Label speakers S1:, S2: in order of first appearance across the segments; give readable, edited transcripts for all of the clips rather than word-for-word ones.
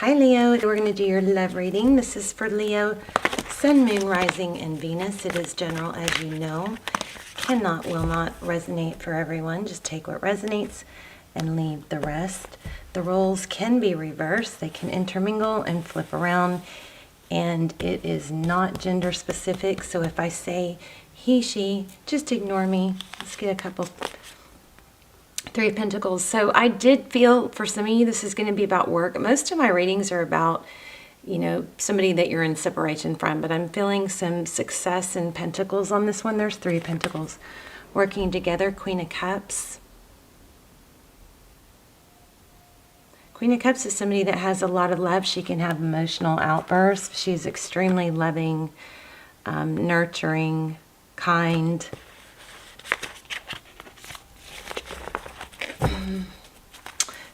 S1: Hi Leo, we're going to do your love reading. This is for Leo, Sun, Moon, Rising, and Venus. It is general, as you know. Cannot, will not resonate for everyone. Just take what resonates and leave the rest. The roles can be reversed. They can intermingle and flip around. And it is not gender specific. So if I say he, she, just ignore me. Let's get a couple. Three of Pentacles. So I did feel for some of you this is going to be about work. Most of my readings are about, you know, somebody that you're in separation from, but I'm feeling some success in Pentacles on this one. There's Three of Pentacles working together. Queen of Cups. Queen of Cups is somebody that has a lot of love. She can have emotional outbursts. She's extremely loving, nurturing, kind.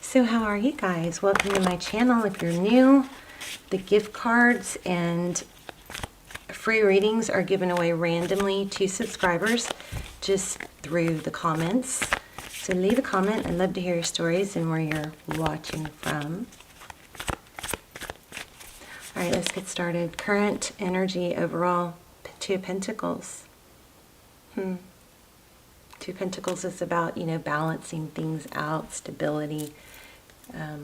S1: So how are you guys? Welcome to my channel. If you're new, the gift cards and free readings are given away randomly to subscribers just through the comments. So leave a comment. I'd love to hear your stories and where you're watching from. All right, let's get started. Current energy overall, Two of Pentacles. Two of Pentacles is about, you know, balancing things out, stability. I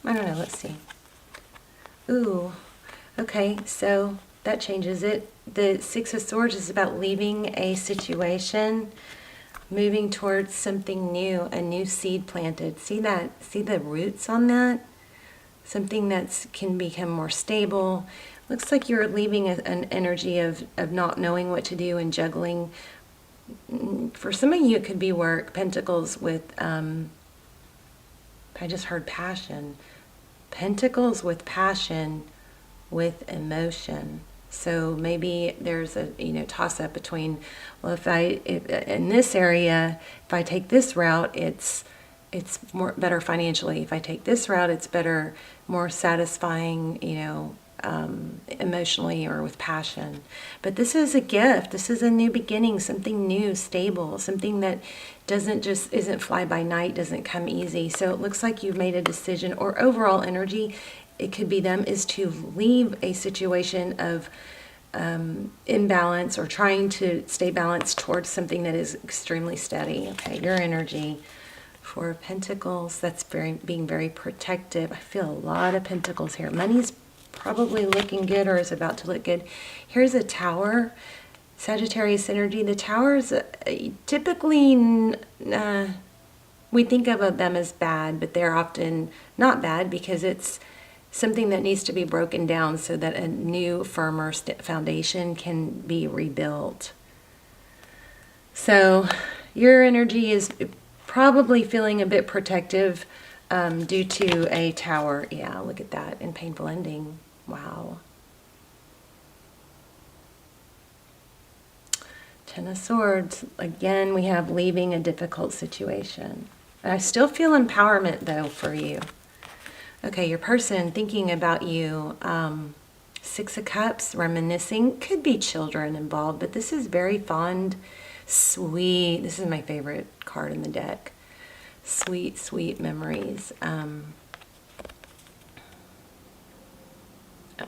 S1: don't know, let's see. Ooh, okay, so that changes it. The Six of Swords is about leaving a situation, moving towards something new, a new seed planted. See that? See the roots on that? Something that can become more stable. Looks like you're leaving an energy of not knowing what to do and juggling. For some of you, it could be work. Pentacles with, I just heard passion. Pentacles with passion, with emotion. So maybe there's a, you know, toss up between, well, if in this area, if I take this route, it's more better financially. If I take this route, it's better, more satisfying, you know, emotionally or with passion. But this is a gift. This is a new beginning, something new, stable, something that isn't fly by night, doesn't come easy. So it looks like you've made a decision, or overall energy, it could be them, is to leave a situation of imbalance or trying to stay balanced towards something that is extremely steady. Okay, your energy. Four of Pentacles, that's being very protective. I feel a lot of Pentacles here. Money's probably looking good or is about to look good. Here's a Tower, Sagittarius energy. The Towers, typically we think of them as bad, but they're often not bad because it's something that needs to be broken down so that a new, firmer foundation can be rebuilt. So your energy is probably feeling a bit protective due to a Tower. Yeah, look at that. And painful ending. Wow. Ten of Swords. Again, we have leaving a difficult situation. I still feel empowerment, though, for you. Okay, your person thinking about you. Six of Cups, reminiscing. Could be children involved, but this is very fond, sweet. This is my favorite card in the deck. Sweet, sweet memories.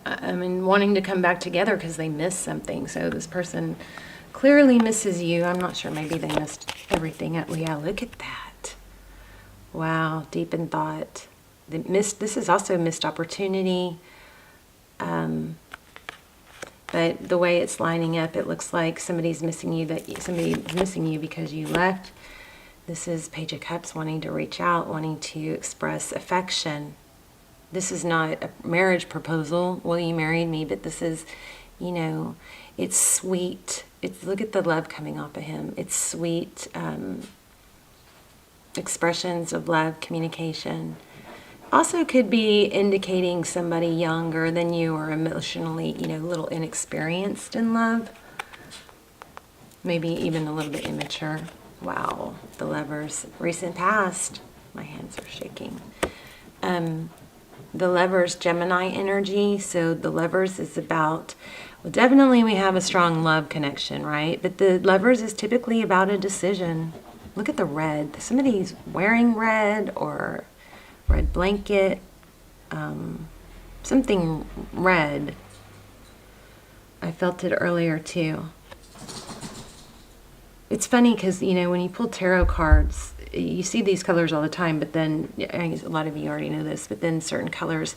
S1: I mean, wanting to come back together because they missed something. So this person clearly misses you. I'm not sure. Maybe they missed everything. Yeah, look at that. Wow, deep in thought. This is also a missed opportunity. But the way it's lining up, it looks like somebody's missing you. Somebody's missing you because you left. This is Page of Cups, wanting to reach out, wanting to express affection. This is not a marriage proposal. Well, you married me, but this is, you know, it's sweet. Look at the love coming off of him. It's sweet expressions of love, communication. Also could be indicating somebody younger than you or emotionally, you know, a little inexperienced in love. Maybe even a little bit immature. Wow, the Lovers. Recent past. My hands are shaking. The Lovers, Gemini energy. So the Lovers is about, well, definitely we have a strong love connection, right? But the Lovers is typically about a decision. Look at the red. Somebody's wearing red or red blanket, something red. I felt it earlier too. It's funny because, you know, when you pull tarot cards, you see these colors all the time, but then, I guess a lot of you already know this, but then certain colors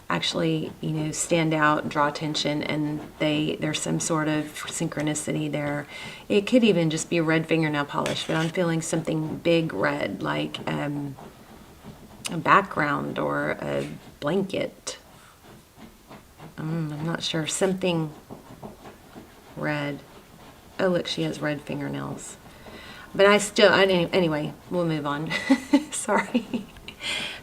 S1: actually, you know, stand out, draw attention, and there's some sort of synchronicity there. It could even just be red fingernail polish, but I'm feeling something big red, like a background or a blanket. I'm not sure. Something red. Oh, look, she has red fingernails. But anyway, we'll move on. Sorry.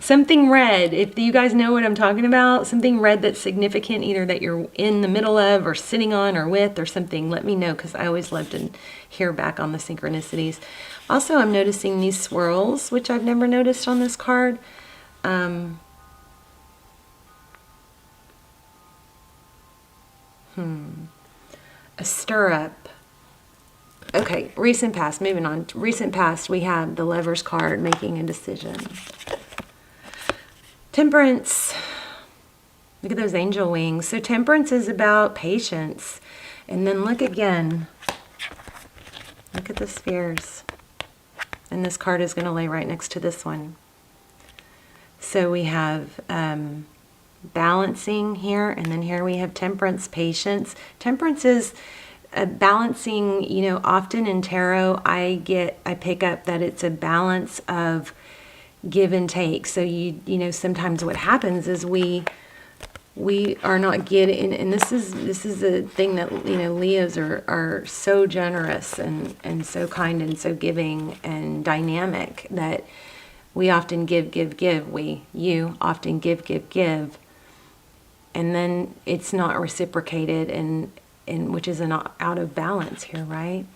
S1: Something red. If you guys know what I'm talking about, something red that's significant, either that you're in the middle of or sitting on or with or something, let me know, because I always love to hear back on the synchronicities. Also, I'm noticing these swirls, which I've never noticed on this card. A stirrup. Okay, recent past, moving on. Recent past, we have the Lover's card, making a decision. Temperance. Look at those angel wings. So temperance is about patience. And then look again. Look at the spheres. And this card is going to lay right next to this one. So we have balancing here, and then here we have temperance, patience. Temperance is balancing, you know, often in tarot, I pick up that it's a balance of give and take. So you know, sometimes what happens is we are not getting, and this is a thing that, you know, Leos are so generous and so kind and so giving and dynamic that we often give. You often give. And then it's not reciprocated, and which is an out of balance here, right?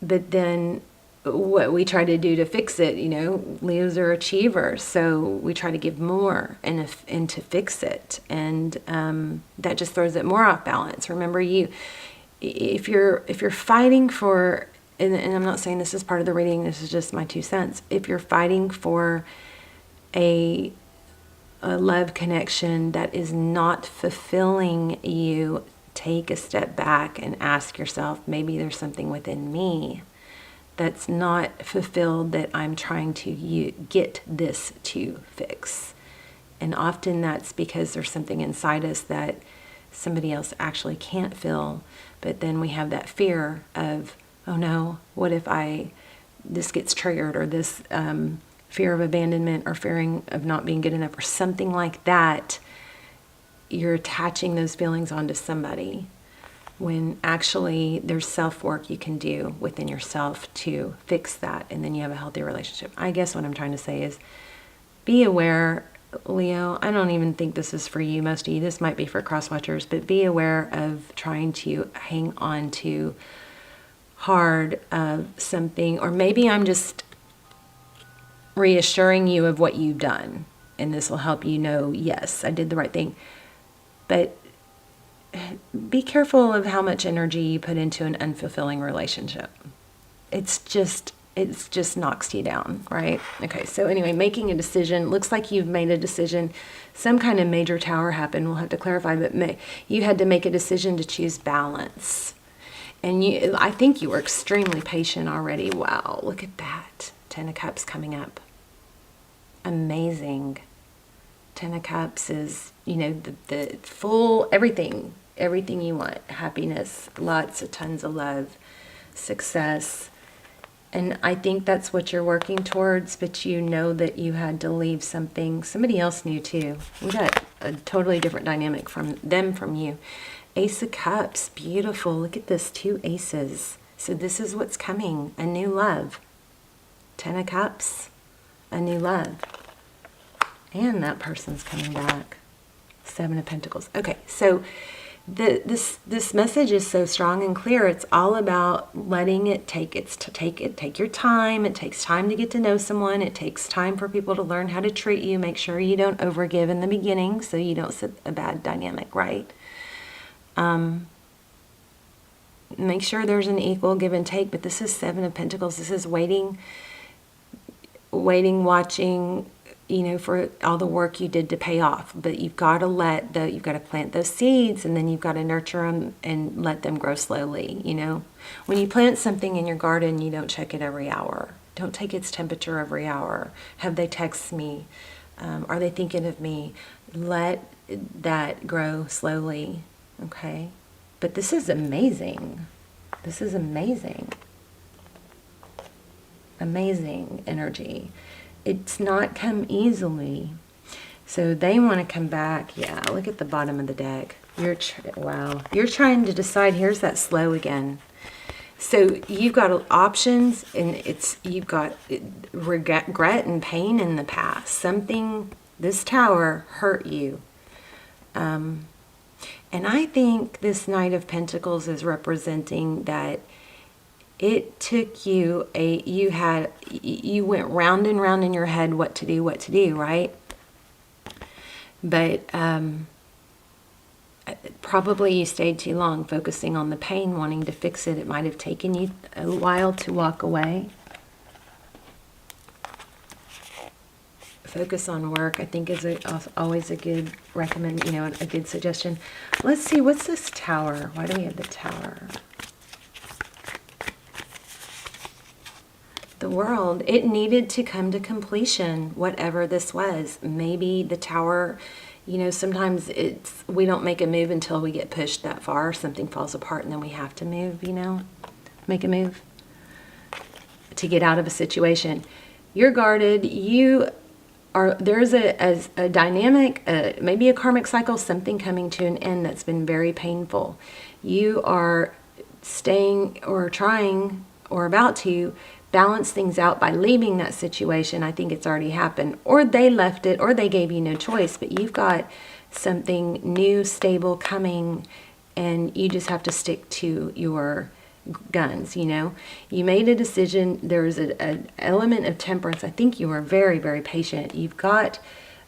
S1: But then what we try to do to fix it, you know, Leos are achievers, so we try to give more and to fix it, and that just throws it more off balance. Remember, if you're fighting for, and I'm not saying this is part of the reading, this is just my 2 cents. If you're fighting for a love connection that is not fulfilling you, take a step back and ask yourself, maybe there's something within me that's not fulfilled that I'm trying to get this to fix. And often that's because there's something inside us that somebody else actually can't fill. But then we have that fear of, oh no, what if this gets triggered, or this fear of abandonment, or fearing of not being good enough, or something like that. You're attaching those feelings onto somebody, when actually there's self-work you can do within yourself to fix that, and then you have a healthy relationship. I guess what I'm trying to say is, be aware, Leo. I don't even think this is for you, most of you. This might be for cross-watchers, but be aware of trying to hang on to hard of something, or maybe I'm just reassuring you of what you've done, and this will help you know, yes, I did the right thing. But be careful of how much energy you put into an unfulfilling relationship. It's just knocks you down, right? Okay, so anyway, making a decision. Looks like you've made a decision. Some kind of major tower happened. We'll have to clarify, but you had to make a decision to choose balance. And I think you were extremely patient already. Wow, look at that. 10 of Cups coming up. Amazing. 10 of Cups is, you know, the full, everything you want. Happiness, tons of love, success. And I think that's what you're working towards, but you know that you had to leave something. Somebody else knew too. We got a totally different dynamic from you. Ace of Cups, beautiful. Look at this, 2 aces. So this is what's coming, a new love. 10 of Cups, a new love. And that person's coming back. 7 of Pentacles. Okay, so this message is so strong and clear. It's all about letting it take your time. It takes time to get to know someone. It takes time for people to learn how to treat you. Make sure you don't overgive in the beginning so you don't set a bad dynamic, right? Make sure there's an equal give and take, but this is 7 of Pentacles. This is waiting waiting, watching, for all the work you did to pay off. But you've got to you've got to plant those seeds, and then you've got to nurture them and let them grow slowly. When you plant something in your garden, you don't check it every hour. Don't take its temperature every hour. Have they text me? Are they thinking of me? Let that grow slowly, okay? But this is amazing. This is amazing. Amazing energy. It's not come easily. So they want to come back. Yeah, look at the bottom of the deck. Wow. You're trying to decide. Here's that slow again. So you've got options, and you've got regret and pain in the past. This tower hurt you. And I think this Knight of Pentacles is representing that it took you you went round and round in your head what to do, right? But probably you stayed too long focusing on the pain, wanting to fix it. It might have taken you a while to walk away. Focus on work, I think, is always a good a good suggestion. Let's see, what's this tower? Why do we have the tower? The world, it needed to come to completion, whatever this was. Maybe the tower, sometimes we don't make a move until we get pushed that far. Something falls apart and then we have to move, make a move to get out of a situation. You're guarded. There's a dynamic, maybe a karmic cycle, something coming to an end that's been very painful. You are staying or trying or about to balance things out by leaving that situation. I think it's already happened, or they left it, or they gave you no choice, but you've got something new, stable coming, and you just have to stick to your guns. You made a decision. There's an element of temperance. I think you were very, very patient. You've got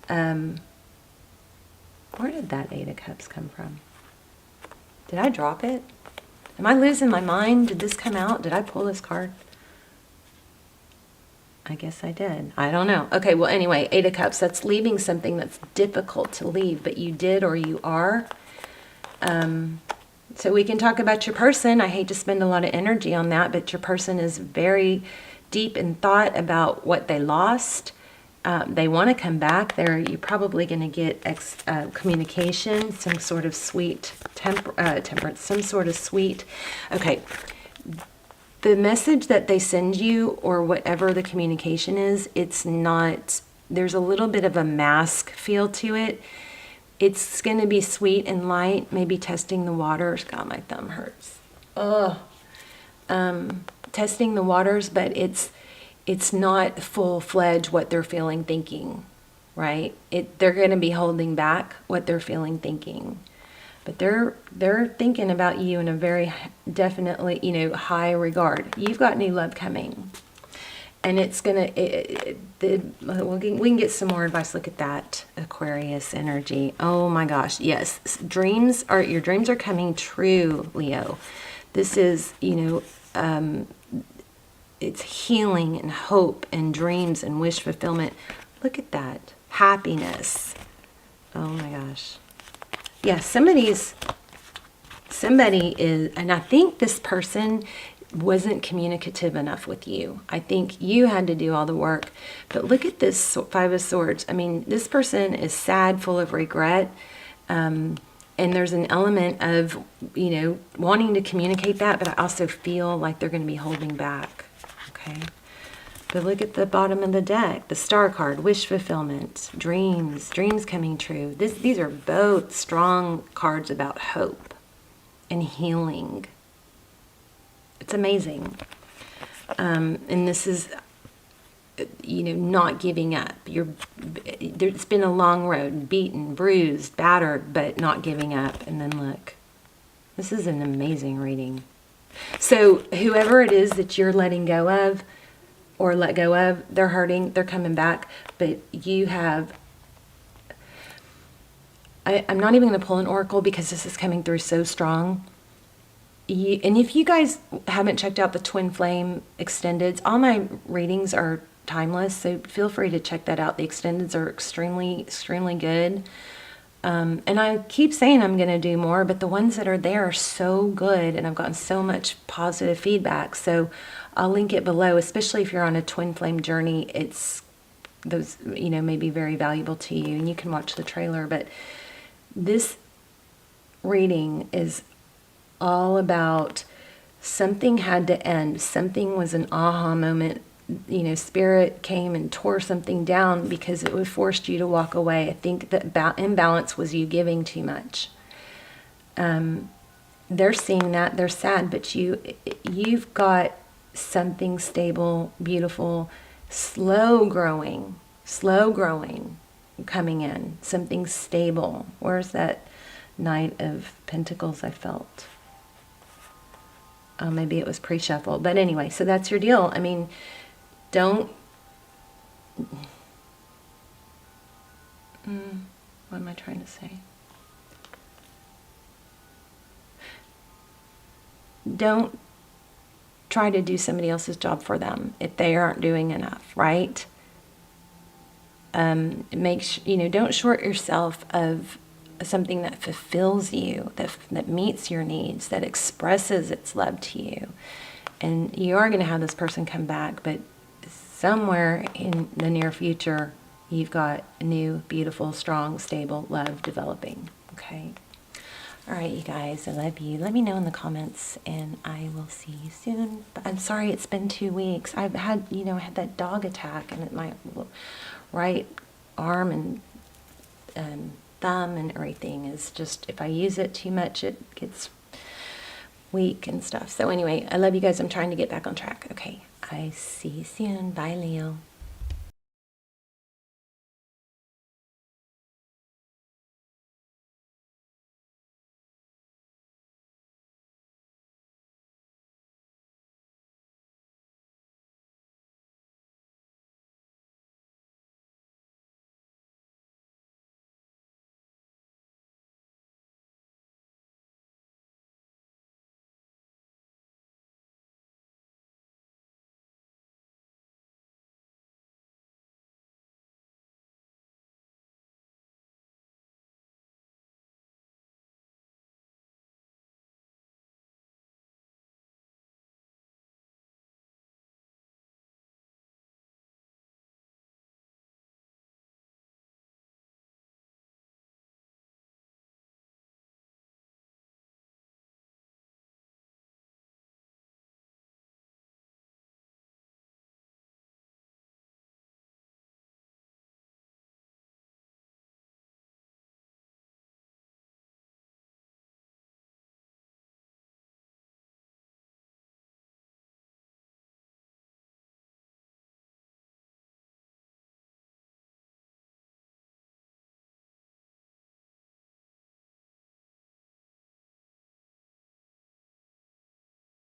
S1: where did that Eight of Cups come from? Did I drop it? Am I losing my mind? Did this come out? Did I pull this card? I guess I did. I don't know. Okay, well, anyway, Eight of Cups, that's leaving something that's difficult to leave, but you did, or you are. So we can talk about your person. I hate to spend a lot of energy on that, but your person is very deep in thought about what they lost. They want to come back. You're probably going to get communication, some sort of sweet temperance, some sort of sweet. Okay. The message that they send you, or whatever the communication is, it's not, there's a little bit of a mask feel to it. It's going to be sweet and light, maybe testing the waters. God, my thumb hurts. Testing the waters, but it's not full-fledged what they're feeling, thinking, right? They're going to be holding back what they're feeling, thinking. But they're thinking about you in a very definitely, high regard. You've got new love coming. And it's going to, we can get some more advice. Look at that Aquarius energy. Oh my gosh. Yes. Your dreams are coming true, Leo. This is, it's healing and hope and dreams and wish fulfillment. Look at that. Happiness. Oh my gosh. Yeah, somebody is, and I think this person wasn't communicative enough with you. I think you had to do all the work. But look at this Five of Swords. I mean, this person is sad, full of regret. And there's an element of, wanting to communicate that, but I also feel like they're going to be holding back. Okay. But look at the bottom of the deck, the Star card, wish fulfillment, dreams coming true. These are both strong cards about hope and healing. It's amazing. And this is, not giving up. It's been a long road, beaten, bruised, battered, but not giving up. And then look, this is an amazing reading. So whoever it is that you're letting go of, or let go of, they're hurting, they're coming back, but you have, I'm not even going to pull an oracle because this is coming through so strong. And if you guys haven't checked out the Twin Flame Extendeds, all my readings are timeless. So feel free to check that out. The extendeds are extremely, extremely good. And I keep saying I'm going to do more, but the ones that are there are so good, and I've gotten so much positive feedback. So I'll link it below, especially if you're on a twin flame journey. It's those, may be very valuable to you, and you can watch the trailer. But this reading is all about something had to end. Something was an aha moment. Spirit came and tore something down because it would forced you to walk away. I think that imbalance was you giving too much. They're seeing that, they're sad, but you've got something stable, beautiful, slow growing coming in. Something stable. Where's that Knight of Pentacles I felt? Oh, maybe it was pre-shuffle. But anyway, so that's your deal. I mean, what am I trying to say? Don't try to do somebody else's job for them if they aren't doing enough, right? Don't short yourself of something that fulfills you, that meets your needs, that expresses its love to you. And you are going to have this person come back, but somewhere in the near future, you've got a new, beautiful, strong, stable love developing. Okay? All right, you guys, I love you. Let me know in the comments, and I will see you soon. But I'm sorry it's been 2 weeks. I've had, I had that dog attack, and my right arm and thumb and everything is just, if I use it too much, it gets weak and stuff. So anyway, I love you guys. I'm trying to get back on track. Okay, I see you soon. Bye, Leo.